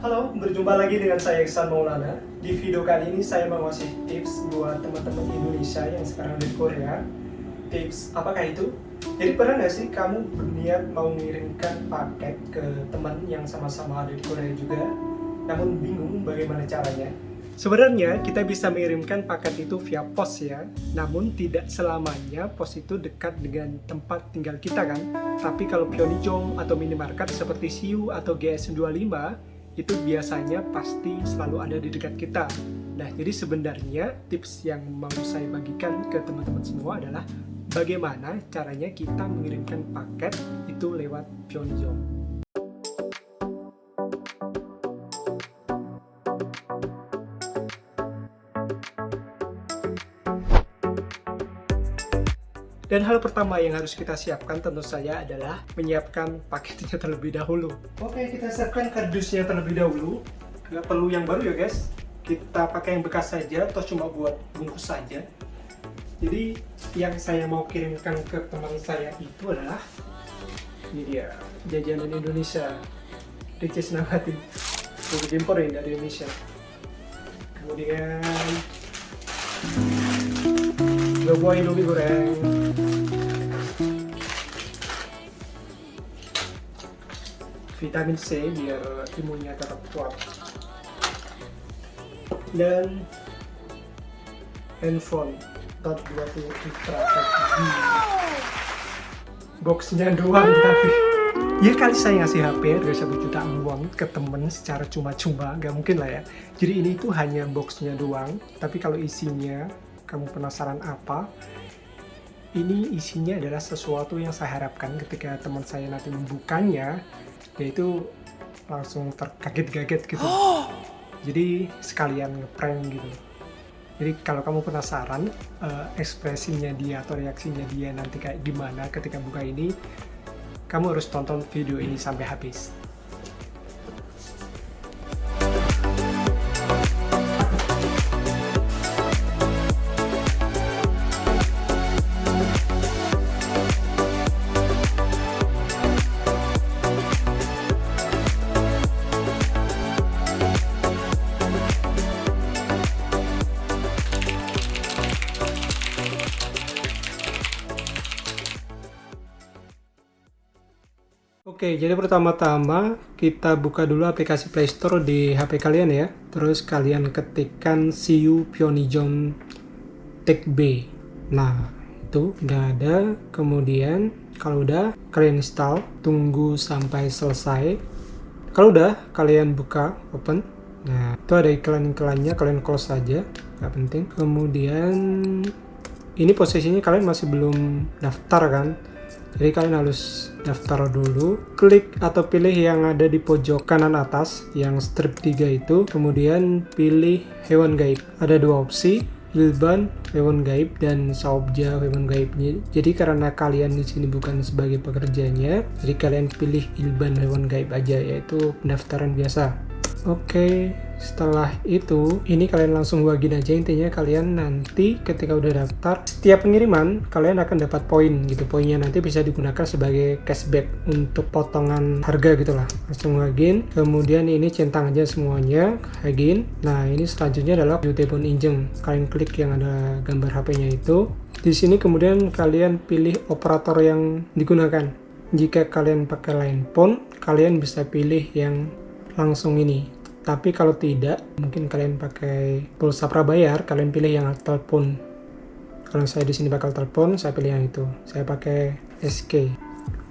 Halo, berjumpa lagi dengan saya Iksan Maulana. Di video kali ini saya mau ngasih tips buat teman-teman Indonesia yang sekarang ada di Korea. Tips apakah itu? Jadi pernah nggak sih kamu berniat mau mengirimkan paket ke teman yang sama-sama ada di Korea juga, namun bingung bagaimana caranya? Sebenarnya kita bisa mengirimkan paket itu via pos ya, namun tidak selamanya pos itu dekat dengan tempat tinggal kita kan. Tapi kalau Pyeongjong atau minimarket seperti Siu atau GS25 itu biasanya pasti selalu ada di dekat kita. Nah, jadi sebenarnya tips yang mau saya bagikan ke teman-teman semua adalah bagaimana caranya kita mengirimkan paket itu lewat Pyeongjong. Dan hal pertama yang harus kita siapkan tentu saja adalah menyiapkan paketnya terlebih dahulu. Oke, kita siapkan kardusnya terlebih dahulu. Nggak perlu yang baru ya guys. Kita pakai yang bekas saja atau cuma buat bungkus saja. Jadi yang saya mau kirimkan ke teman saya itu adalah ini dia, jajanan Indonesia. Ricis Nabati. Udah diimporin dari Indonesia. Kemudian dua buah Indomie goreng. Vitamin C biar imunnya tetap kuat. Dan handphone Note 20 Ultra 5G. Boxnya doang tapi ya kali saya ngasih HP harga 1 juta uang ke temen secara cuma-cuma, gak mungkin lah ya. Jadi ini tuh hanya boxnya doang, tapi kalau isinya kamu penasaran apa, ini isinya adalah sesuatu yang saya harapkan ketika teman saya nanti membukanya, yaitu langsung terkaget-kaget gitu. Jadi sekalian ngeprank gitu. Jadi kalau kamu penasaran ekspresinya dia atau reaksinya dia nanti kayak gimana ketika buka ini, kamu harus tonton video ini sampai habis. Oke, jadi pertama-tama kita buka dulu aplikasi Play Store di HP kalian ya. Terus kalian ketikkan Siu Pyeongjong Tech B. Nah, itu udah ada. Kemudian kalau udah, kalian install, tunggu sampai selesai. Kalau udah, kalian buka, open. Nah, itu ada iklan-iklannya, kalian close saja, nggak penting. Kemudian ini posisinya kalian masih belum daftar kan? Jadi kalian harus daftar dulu, klik atau pilih yang ada di pojok kanan atas, yang strip 3 itu, kemudian pilih hewan gaib. Ada dua opsi, Ilban hewan gaib dan Saobja hewan gaibnya. Jadi karena kalian di sini bukan sebagai pekerjanya, jadi kalian pilih Ilban hewan gaib aja, yaitu pendaftaran biasa. Oke, setelah itu ini kalian langsung login aja. Intinya kalian nanti ketika udah daftar, setiap pengiriman kalian akan dapat poin gitu. Poinnya nanti bisa digunakan sebagai cashback untuk potongan harga gitulah. Langsung login, kemudian ini centang aja semuanya, login. Nah, ini selanjutnya adalah telepon injeng. Kalian klik yang ada gambar HP-nya itu. Di sini kemudian kalian pilih operator yang digunakan. Jika kalian pakai line phone, kalian bisa pilih yang langsung ini. Tapi kalau tidak, mungkin kalian pakai pulsa prabayar, kalian pilih yang telepon. Kalau saya di sini bakal telepon, saya pilih yang itu. Saya pakai SK.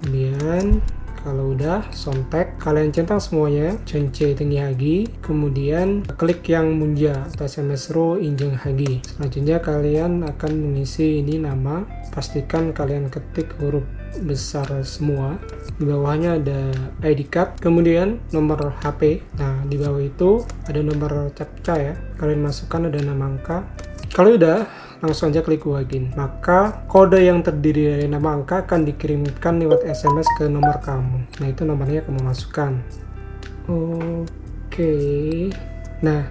Kemudian kalau udah sontek, kalian centang semuanya, Chonche Tengi Hagi, kemudian klik yang munja atau SMS ro injeng Hagi. Selanjutnya kalian akan mengisi ini nama, pastikan kalian ketik huruf besar semua. Di bawahnya ada ID card, kemudian nomor HP. Nah, di bawah itu ada nomor captcha ya. Kalian masukkan, ada 6 angka. Kalau udah, langsung aja klik login. Maka kode yang terdiri dari 6 angka akan dikirimkan lewat SMS ke nomor kamu. Nah, itu nomornya kamu masukkan. Oke. Nah,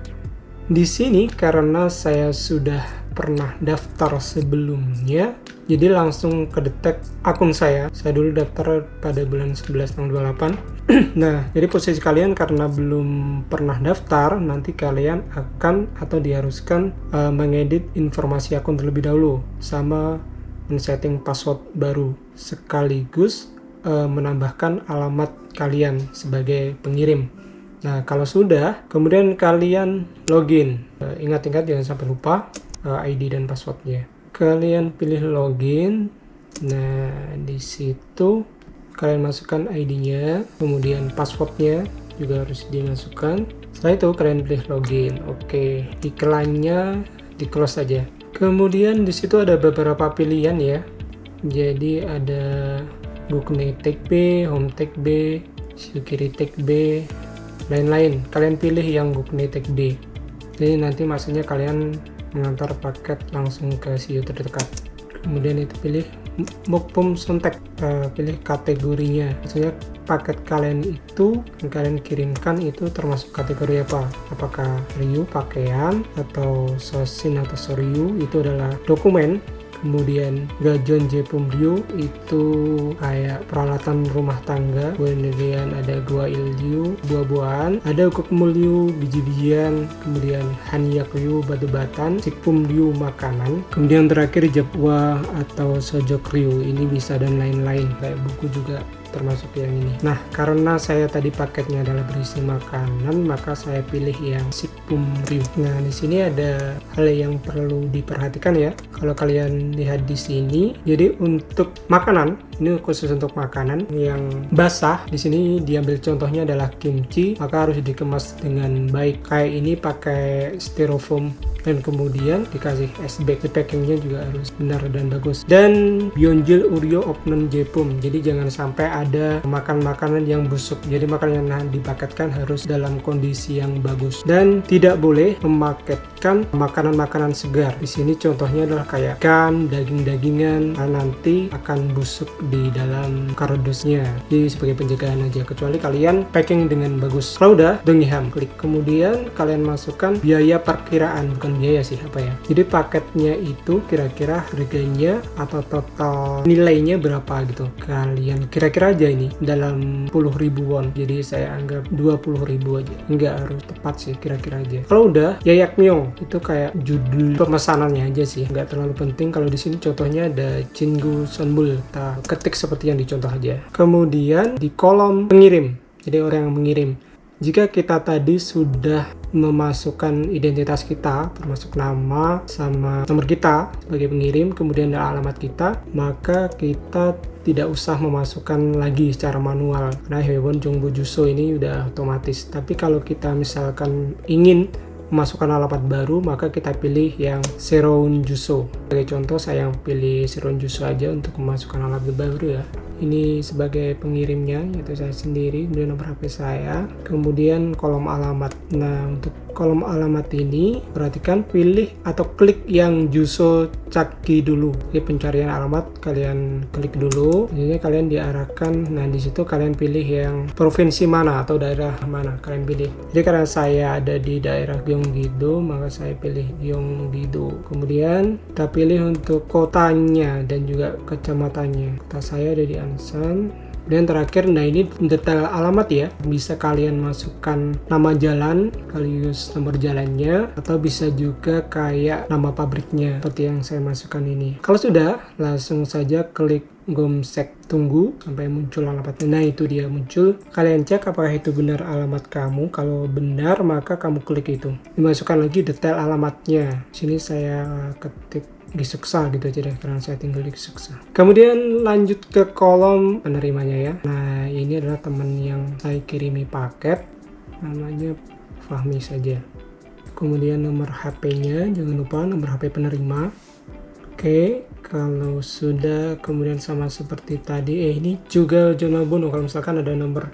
di sini karena saya sudah pernah daftar sebelumnya, jadi langsung kedetek akun saya dulu daftar pada bulan 11 tanggal 28. Nah, jadi posisi kalian karena belum pernah daftar, nanti kalian akan atau diharuskan mengedit informasi akun terlebih dahulu sama men-setting password baru, sekaligus menambahkan alamat kalian sebagai pengirim. Nah, kalau sudah, kemudian kalian login. Ingat-ingat jangan sampai lupa ID dan passwordnya. Kalian pilih login. Nah, di situ kalian masukkan ID-nya, kemudian passwordnya juga harus dimasukkan. Setelah itu kalian pilih login. Oke, iklannya di close saja. Kemudian di situ ada beberapa pilihan ya. Jadi ada GoodNet Tag B, Home Tag B, Security Tag B, lain-lain. Kalian pilih yang GoodNet Tag B. Jadi nanti maksudnya kalian mengantar paket langsung ke CEO terdekat. Kemudian itu pilih Mokpom Sontek, pilih kategorinya. Maksudnya paket kalian itu yang kalian kirimkan itu termasuk kategori apa? Apakah Ryu pakaian atau Sosin atau Soryu itu adalah dokumen. Kemudian Gajon Jepum Ryu itu kayak peralatan rumah tangga. Kemudian ada Gua Ilyu buah-buahan, ada Kokmulyu biji-bijian, kemudian Hanyak Ryu batu-batan, Sikpum Ryu makanan, kemudian terakhir Japwa atau Sojok Ryu ini bisa dan lain-lain, kayak buku juga termasuk yang ini. Nah, karena saya tadi paketnya adalah berisi makanan, maka saya pilih yang Sikpum Ryu. Nah, di sini ada hal yang perlu diperhatikan ya. Kalau kalian lihat di sini, jadi untuk makanan, ini khusus untuk makanan yang basah, di sini diambil contohnya adalah kimchi, maka harus dikemas dengan baik. Kayak ini pakai styrofoam dan kemudian dikasih es bag. Packingnya juga harus benar dan bagus. Dan Byonjil Uryo Opnon Jepum, jadi jangan sampai ada makan makanan yang busuk. Jadi makanan yang dipaketkan harus dalam kondisi yang bagus dan tidak boleh memaketkan makanan-makanan segar. Di sini contohnya adalah kayak ikan, daging-dagingan, nanti akan busuk di dalam kardusnya. Jadi sebagai penjagaan aja, kecuali kalian packing dengan bagus. Kalau udah, dengiham, klik. Kemudian kalian masukkan biaya perkiraan, bukan biaya sih apa ya. Jadi paketnya itu kira-kira harganya atau total nilainya berapa gitu. Kalian kira-kira aja ini dalam 10.000 won. Jadi saya anggap 20.000 aja. Enggak harus tepat sih, kira-kira aja. Kalau udah, Yayakmyo itu kayak judul pemesanannya aja sih. Enggak terlalu penting. Kalau di sini contohnya ada Jingu Sonbul. Kita ketik seperti yang dicontoh aja. Kemudian di kolom pengirim. Jadi orang yang mengirim. Jika kita tadi sudah memasukkan identitas kita, termasuk nama sama nomor kita sebagai pengirim, kemudian ada alamat kita, maka kita tidak usah memasukkan lagi secara manual. Karena Hewon Jongbu Juso ini udah otomatis. Tapi kalau kita misalkan ingin memasukkan alamat baru, maka kita pilih yang Seroun Juso. Sebagai contoh, saya pilih Seroun Juso aja untuk memasukkan alamat baru ya. Ini sebagai pengirimnya, yaitu saya sendiri, kemudian nomor HP saya, kemudian kolom alamat. Nah, untuk kolom alamat ini, perhatikan pilih atau klik yang Juso Chakki dulu. Jadi pencarian alamat kalian klik dulu, jadi kalian diarahkan. Nah, di situ kalian pilih yang provinsi mana atau daerah mana kalian pilih. Jadi karena saya ada di daerah Gyeonggi-do, maka saya pilih Gyeonggi-do. Kemudian kita pilih untuk kotanya dan juga kecamatannya. Kota saya ada di Ansan. Dan terakhir, nah ini detail alamat ya, bisa kalian masukkan nama jalan sekaligus nomor jalannya, atau bisa juga kayak nama pabriknya seperti yang saya masukkan ini. Kalau sudah, langsung saja klik Gomsek, tunggu sampai muncul alamatnya. Nah, itu dia muncul. Kalian cek apakah itu benar alamat kamu. Kalau benar, maka kamu klik itu. Dimasukkan lagi detail alamatnya. Sini saya ketik Gisuksa gitu aja deh, karena saya tinggal di Gisuksa. Kemudian lanjut ke kolom penerimanya ya. Nah, ini adalah teman yang saya kirimi paket, namanya Fahmi saja. Kemudian nomor HP-nya, jangan lupa nomor HP penerima. Oke, kalau sudah, kemudian sama seperti tadi, ini juga Jonabono. Kalau misalkan ada nomor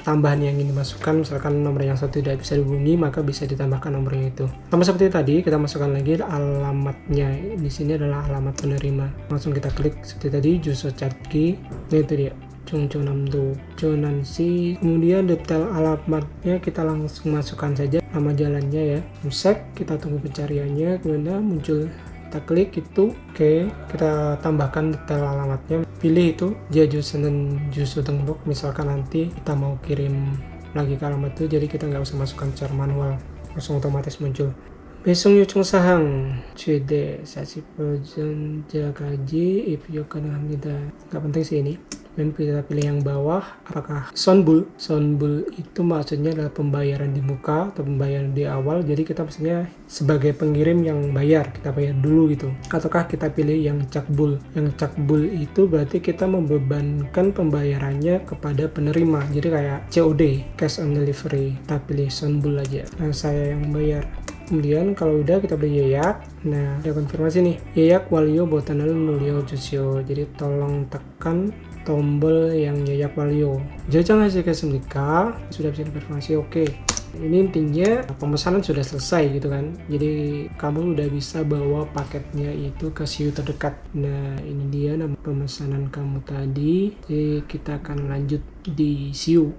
tambahan yang ingin dimasukkan, misalkan nomor yang satu tidak bisa dihubungi, maka bisa ditambahkan nomornya itu. Sama seperti tadi, kita masukkan lagi alamatnya. Di sini adalah alamat penerima. Langsung kita klik seperti tadi, Juso Chakki. Nah, itu dia, Chungcheonamdo, Jeonnam-si. Kemudian detail alamatnya kita langsung masukkan saja nama jalannya ya. Musek, kita tunggu pencariannya, kemudian muncul, kita klik itu, oke, kita tambahkan detail alamatnya, pilih itu Jeju dan Jusu Tengbok. Misalkan nanti kita mau kirim lagi ke alamat itu, jadi kita nggak usah masukkan secara manual, langsung otomatis muncul. 배송 요청 사항 최대 40% gaji if 가능합니다. Nggak penting sih ini. Dan kita pilih yang bawah, apakah sonbul. Sonbul itu maksudnya adalah pembayaran di muka atau pembayaran di awal, jadi kita maksudnya sebagai pengirim yang bayar, kita bayar dulu gitu. Ataukah kita pilih yang cakbul. Yang cakbul itu berarti kita membebankan pembayarannya kepada penerima, jadi kayak COD, cash on delivery. Kita pilih sonbul aja, nah saya yang bayar. Kemudian kalau udah kita beli yeyak. Nah, ada konfirmasi nih. Yeyak walio botanal nulio jusio. Jadi tolong tekan tombol yang yeyak walio. 결정하시겠습니까? Sudah bisa konfirmasi, oke. Ini intinya pemesanan sudah selesai gitu kan. Jadi kamu udah bisa bawa paketnya itu ke siu terdekat. Nah, ini dia nama pemesanan kamu tadi. Jadi kita akan lanjut di siu.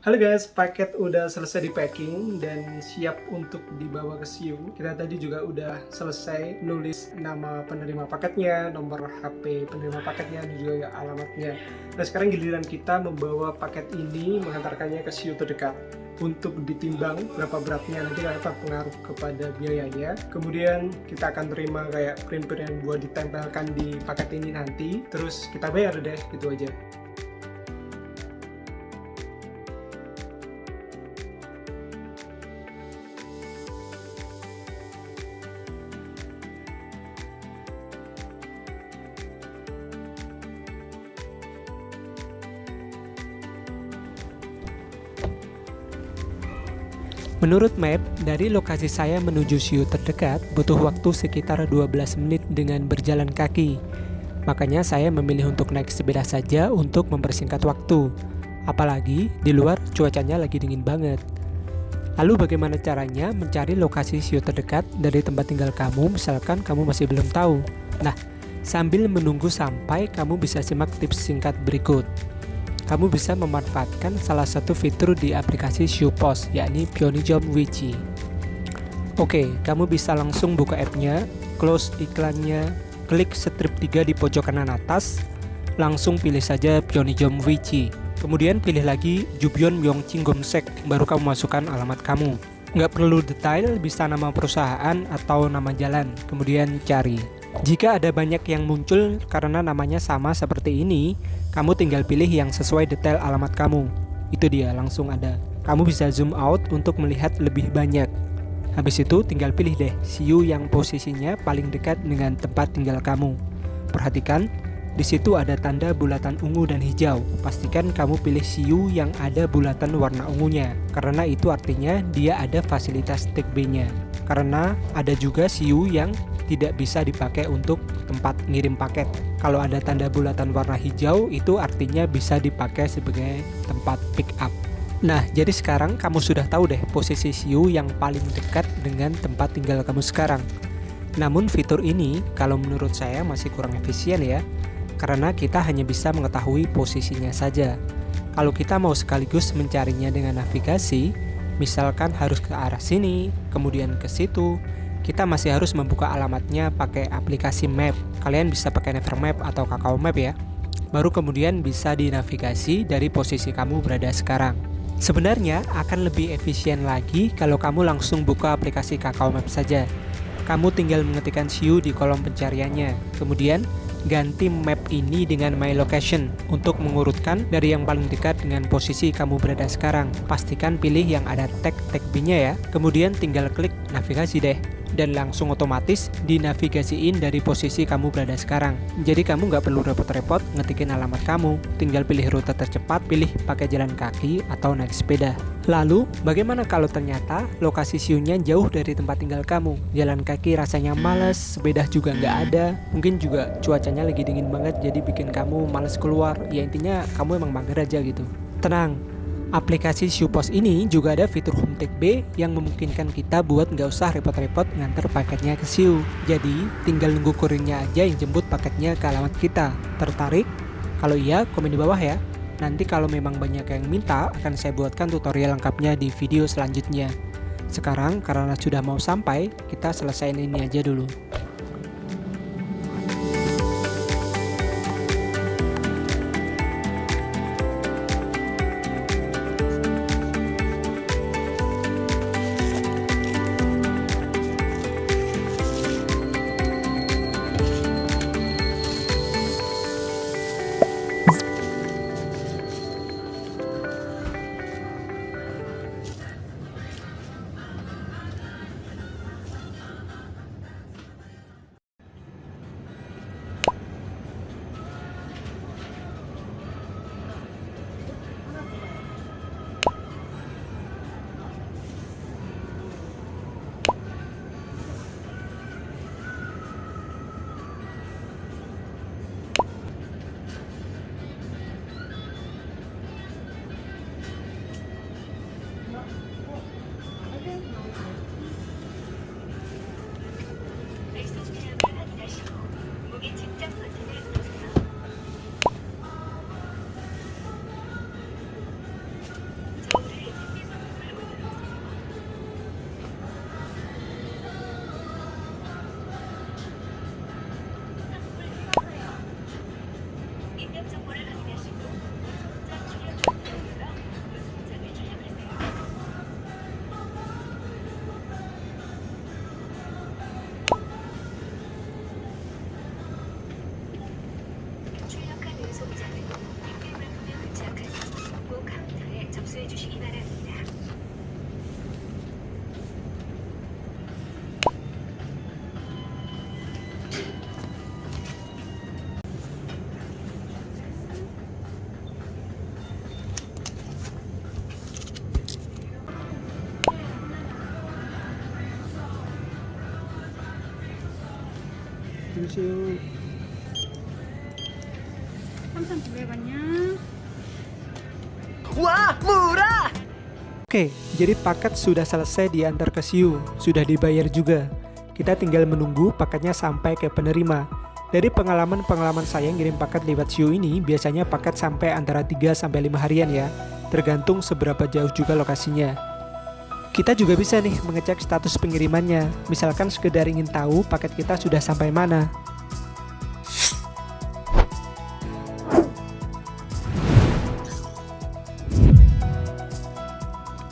Halo guys, paket udah selesai di packing dan siap untuk dibawa ke siu. Kita tadi juga udah selesai nulis nama penerima paketnya, nomor HP penerima paketnya, dan juga alamatnya. Nah sekarang giliran kita membawa paket ini, mengantarkannya ke siu terdekat. Untuk ditimbang berapa beratnya nanti akan berpengaruh kepada biayanya. Kemudian kita akan terima kayak print-print yang buat ditempelkan di paket ini nanti. Terus kita bayar deh, gitu aja. Menurut map, dari lokasi saya menuju siu terdekat butuh waktu sekitar 12 menit dengan berjalan kaki. Makanya saya memilih untuk naik sepeda saja untuk mempersingkat waktu. Apalagi di luar cuacanya lagi dingin banget. Lalu bagaimana caranya mencari lokasi siu terdekat dari tempat tinggal kamu misalkan kamu masih belum tahu? Nah, sambil menunggu sampai kamu bisa simak tips singkat berikut. Kamu bisa memanfaatkan salah satu fitur di aplikasi Siu Pos, yakni Pyeonijom Wichi. Oke, kamu bisa langsung buka app-nya, close iklannya, klik strip 3 di pojok kanan atas, langsung pilih saja Pyeonijom Wichi. Kemudian pilih lagi Jubyeon Myeongching Gomsek, baru kamu masukkan alamat kamu. Nggak perlu detail, bisa nama perusahaan atau nama jalan, kemudian cari. Jika ada banyak yang muncul karena namanya sama seperti ini, kamu tinggal pilih yang sesuai detail alamat kamu. Itu dia, langsung ada. Kamu bisa zoom out untuk melihat lebih banyak. Habis itu tinggal pilih deh siu yang posisinya paling dekat dengan tempat tinggal kamu. Perhatikan, di situ ada tanda bulatan ungu dan hijau. Pastikan kamu pilih siu yang ada bulatan warna ungunya, karena itu artinya dia ada fasilitas take B-nya. Karena ada juga siu yang tidak bisa dipakai untuk tempat ngirim paket. Kalau ada tanda bulatan warna hijau, itu artinya bisa dipakai sebagai tempat pick up. Nah, jadi sekarang kamu sudah tahu deh posisi siu yang paling dekat dengan tempat tinggal kamu sekarang. Namun fitur ini, kalau menurut saya masih kurang efisien ya, karena kita hanya bisa mengetahui posisinya saja. Kalau kita mau sekaligus mencarinya dengan navigasi, misalkan harus ke arah sini, kemudian ke situ, kita masih harus membuka alamatnya pakai aplikasi map. Kalian bisa pakai Nevermap atau Kakao Map ya. Baru kemudian bisa dinavigasi dari posisi kamu berada sekarang. Sebenarnya akan lebih efisien lagi kalau kamu langsung buka aplikasi Kakao Map saja. Kamu tinggal mengetikkan siu di kolom pencariannya. Kemudian ganti map ini dengan My Location untuk mengurutkan dari yang paling dekat dengan posisi kamu berada sekarang. Pastikan pilih yang ada tag B-nya ya. Kemudian tinggal klik navigasi deh. Dan langsung otomatis dinavigasiin dari posisi kamu berada sekarang. Jadi kamu nggak perlu repot-repot ngetikin alamat kamu, tinggal pilih rute tercepat, pilih pakai jalan kaki atau naik sepeda. Lalu, bagaimana kalau ternyata lokasi siunya jauh dari tempat tinggal kamu? Jalan kaki rasanya males, sepeda juga nggak ada, mungkin juga cuacanya lagi dingin banget jadi bikin kamu males keluar. Ya intinya kamu emang mager aja gitu. Tenang, aplikasi Siu Pos ini juga ada fitur Home Take B yang memungkinkan kita buat nggak usah repot-repot nganter paketnya ke siu. Jadi, tinggal nunggu kurirnya aja yang jemput paketnya ke alamat kita. Tertarik? Kalau iya, komen di bawah ya. Nanti kalau memang banyak yang minta, akan saya buatkan tutorial lengkapnya di video selanjutnya. Sekarang karena sudah mau sampai, kita selesaiin ini aja dulu. 주세요. 3,900원이요. Wah, murah! Oke, jadi paket sudah selesai diantar ke Siu, sudah dibayar juga. Kita tinggal menunggu paketnya sampai ke penerima. Dari pengalaman saya ngirim paket lewat Siu ini, biasanya paket sampai antara 3-5 harian ya, tergantung seberapa jauh juga lokasinya. Kita juga bisa nih mengecek status pengirimannya, misalkan sekedar ingin tahu paket kita sudah sampai mana.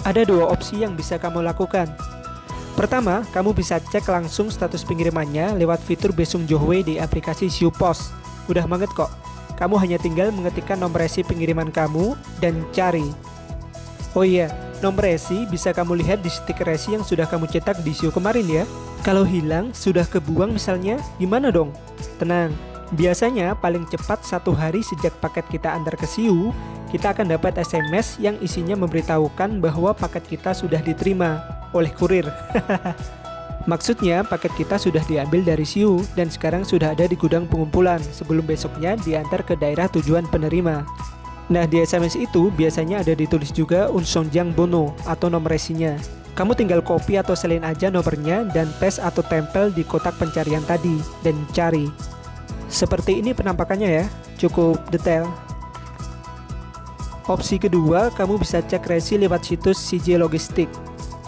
Ada dua opsi yang bisa kamu lakukan. Pertama, kamu bisa cek langsung status pengirimannya lewat fitur Besung Johwe di aplikasi Siu Pos. Udah banget kok, kamu hanya tinggal mengetikkan nomor resi pengiriman kamu dan cari. Oh iya, nomor resi bisa kamu lihat di stiker resi yang sudah kamu cetak di Siu kemarin ya. Kalau hilang, sudah kebuang misalnya, gimana dong? Tenang, biasanya paling cepat 1 hari sejak paket kita antar ke Siu, kita akan dapat SMS yang isinya memberitahukan bahwa paket kita sudah diterima oleh kurir. Maksudnya paket kita sudah diambil dari Siu dan sekarang sudah ada di gudang pengumpulan sebelum besoknya diantar ke daerah tujuan penerima. Nah, di SMS itu biasanya ada ditulis juga Unsongjang Bono atau nomor resinya. Kamu tinggal copy atau salin aja nomornya dan paste atau tempel di kotak pencarian tadi dan cari. Seperti ini penampakannya ya, cukup detail. Opsi kedua, kamu bisa cek resi lewat situs CJ Logistik.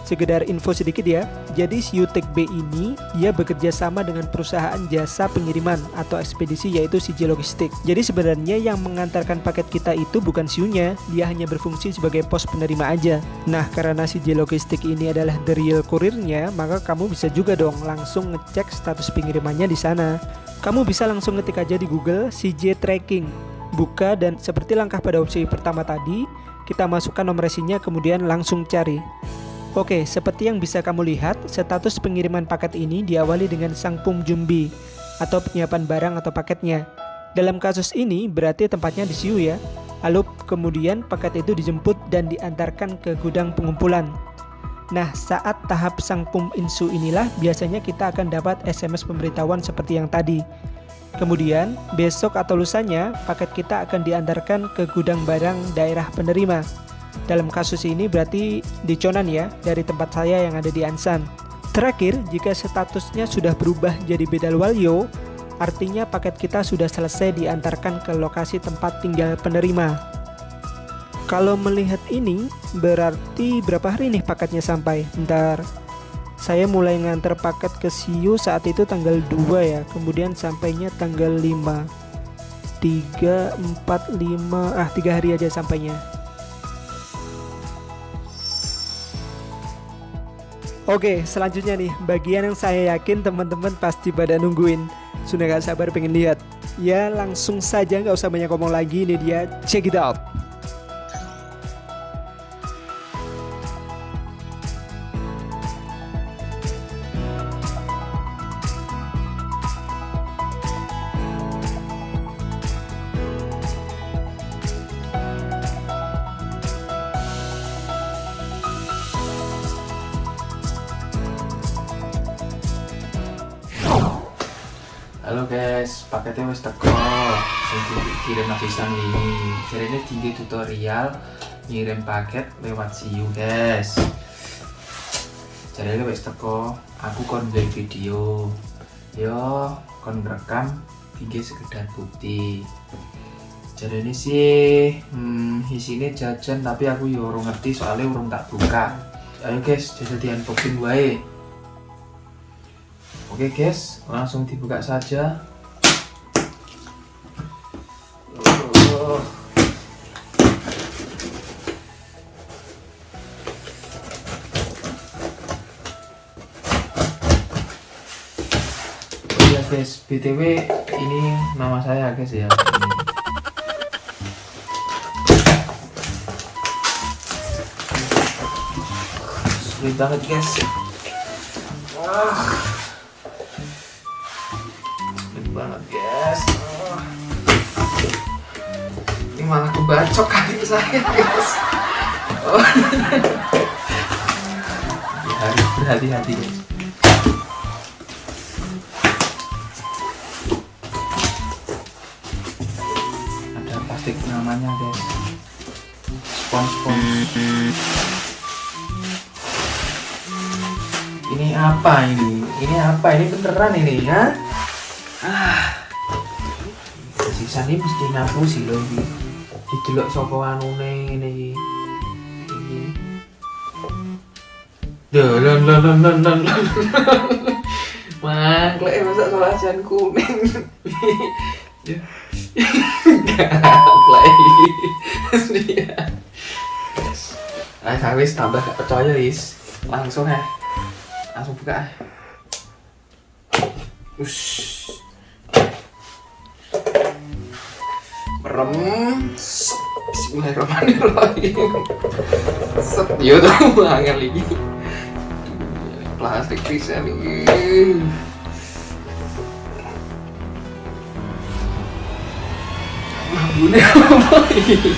Sekedar info sedikit ya, jadi Siu Tech B ini dia bekerja sama dengan perusahaan jasa pengiriman atau ekspedisi yaitu CJ Logistik. Jadi sebenarnya yang mengantarkan paket kita itu bukan Siu-nya, dia hanya berfungsi sebagai pos penerima aja. Nah, karena CJ Logistik ini adalah the real kurirnya, maka kamu bisa juga dong langsung ngecek status pengirimannya di sana. Kamu bisa langsung ngetik aja di Google CJ Tracking, buka dan seperti langkah pada opsi pertama tadi, kita masukkan nomor resinya kemudian langsung cari. Oke, seperti yang bisa kamu lihat, status pengiriman paket ini diawali dengan Sangpum Jumbi atau penyiapan barang atau paketnya. Dalam kasus ini berarti tempatnya di Siu ya. Lalu kemudian paket itu dijemput dan diantarkan ke gudang pengumpulan. Nah, saat tahap Sangpum Insu inilah biasanya kita akan dapat SMS pemberitahuan seperti yang tadi. Kemudian besok atau lusanya paket kita akan diantarkan ke gudang barang daerah penerima. Dalam kasus ini berarti di Chonan ya, dari tempat saya yang ada di Ansan. Terakhir, jika statusnya sudah berubah jadi Bedalwalyo, artinya paket kita sudah selesai diantarkan ke lokasi tempat tinggal penerima. Kalau melihat ini, berarti berapa hari nih paketnya sampai? Bentar, saya mulai nganter paket ke Siu saat itu tanggal 2 ya, kemudian sampainya tanggal 5. 3, 4, 5, 3 hari aja sampainya. Oke, selanjutnya nih, bagian yang saya yakin teman-teman pasti pada nungguin. Sudah gak sabar pengen lihat. Ya langsung saja, gak usah banyak ngomong lagi, ini dia, check it out. Halo guys, paketnya wis teko. Sing dikirim asisan ini. Jarene tinggi tutorial ngirim paket lewat Siu, guys. Jarene wis teko. Aku kon gawe video. Yo, kon rekam tinggi sekedar bukti. Jarene sih isine jajan tapi aku yo ora ngerti soalnya urung tak buka. Ayo guys, jajal di unboxing wae. Oke guys, langsung dibuka saja. Oh iya guys, BTW ini nama saya guys ya. Sulit banget guys. Banget guys. Ini malah kebacok kaki saya guys. Harus berhati-hati guys. Ada plastik namanya guys. Spons. Ini apa ini? Ini apa? Ini beneran ini ya? Sisa ini mesti ngaku sih loh ini. Didelok saka anune ngene iki. Lon. Mangklek masak solajan kuning. Gaplek. Wis tambah gak percaya wis. Langsung buka. Ush. Merem. Bismillahirrahmanirrahim. Set yo tuh angel iki. Plastik pisan iki. Mabune apa iki?